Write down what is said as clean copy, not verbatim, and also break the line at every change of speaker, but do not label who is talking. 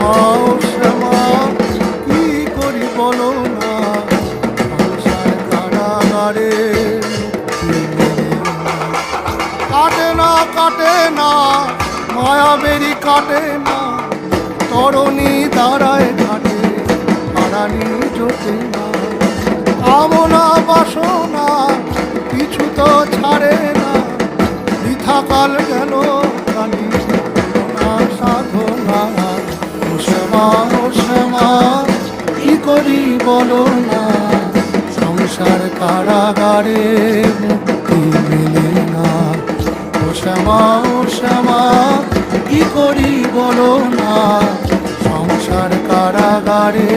ও শ্যামা কি করি বলো না, সংসার কারাগারে কাটে না কাটে না মায়াবেরি কাটে না, তরণী দাঁড়ায় ঘাটে হারানি জোটে না, কামনা বাসনা কিছু তো ছাড়ে না, বৃথাকাল গেল কালি না সাধনা। ও শ্যামা কি করি বলো না, সংসার কারাগারে মুক্তি মেলে না। ও শ্যামা কি করি বলো না, সংসার কারাগারে